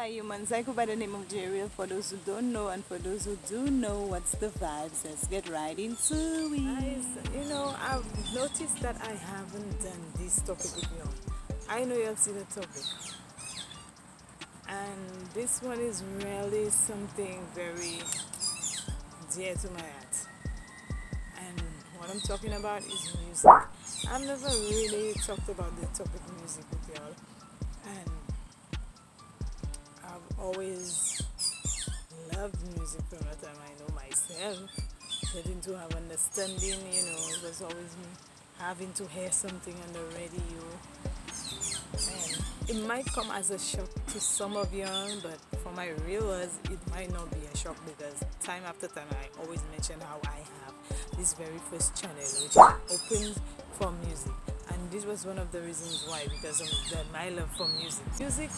Hola Humans, I go by the name of Jeriel for those who don't know, and for those who do know, what's the vibes? Let's get right into it. Guys, I've noticed that I haven't done this topic with you. I know you'll see the topic. And this one is really something very dear to my heart. And what I'm talking about is music. I've never really talked about the topic music with y'all. And I've always loved music from the time I know myself. Getting to have understanding, it was always me having to hear something on the radio. And it might come as a shock to some of y'all, but for my viewers, it might not be a shock because time after time I always mention how I have this very first channel which I opened for music. And this was one of the reasons why, because of my love for music. Music,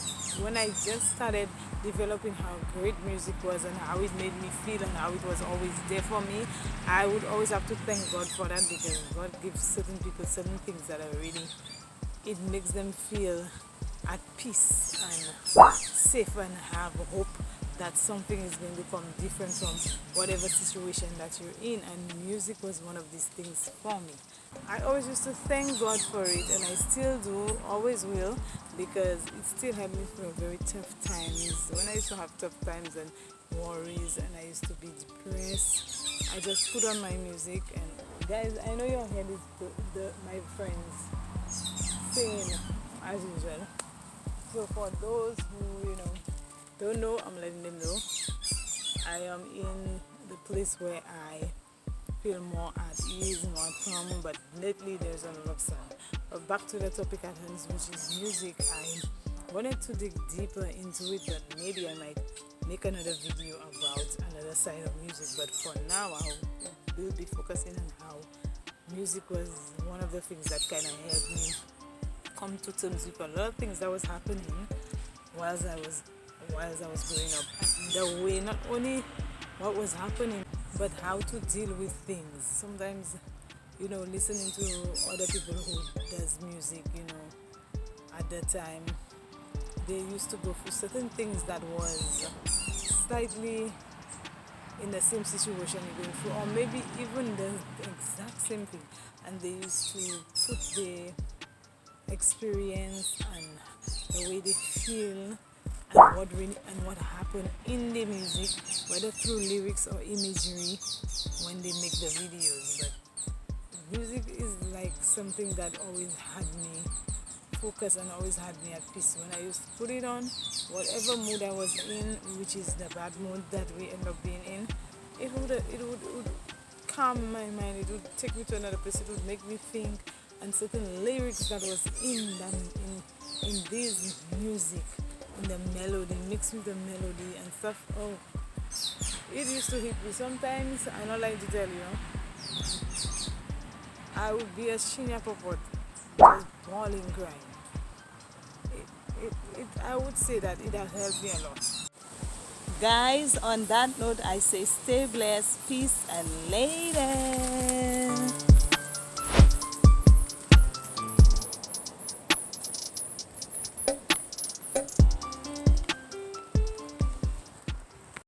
when I just started developing how great music was and how it made me feel and how it was always there for me, I would always have to thank God for that, because God gives certain people certain things that are really, it makes them feel at peace and safe and have hope that something is going to come different from whatever situation that you're in. And music was one of these things for me. I always used to thank God for it, and I still do, always will, because it still helped me through very tough times. When I used to have tough times and worries and I used to be depressed, I just put on my music. And guys, I know you'll hear this, my friends singing as usual. So for those who don't know, I'm letting them know I am in the place where I feel more at ease, more calm, but lately there's a lot of sound. But back to the topic at hand, which is music. I wanted to dig deeper into it, but maybe I might make another video about another side of music. But for now, I will be focusing on how music was one of the things that kind of helped me come to terms with a lot of things that was happening whilst I was growing up. And the way, not only what was happening, but how to deal with things. Sometimes, listening to other people who does music, at that time, they used to go through certain things that was slightly in the same situation you're going through, or maybe even the exact same thing. And they used to put the experience and the way they feel and what happened in the music, whether through lyrics or imagery, when they make the videos. But music is like something that always had me focused and always had me at peace. When I used to put it on, whatever mood I was in, which is the bad mood that we end up being in, it would calm my mind. It would take me to another place. It would make me think. And certain lyrics that was in this music, in the melody, mixed with the melody and stuff. Oh, it used to hit me. Sometimes, I don't like to tell you, I would be a shinya popot, just bawling, crying. I would say that it has helped me a lot. Guys, on that note, I say stay blessed, peace, and later.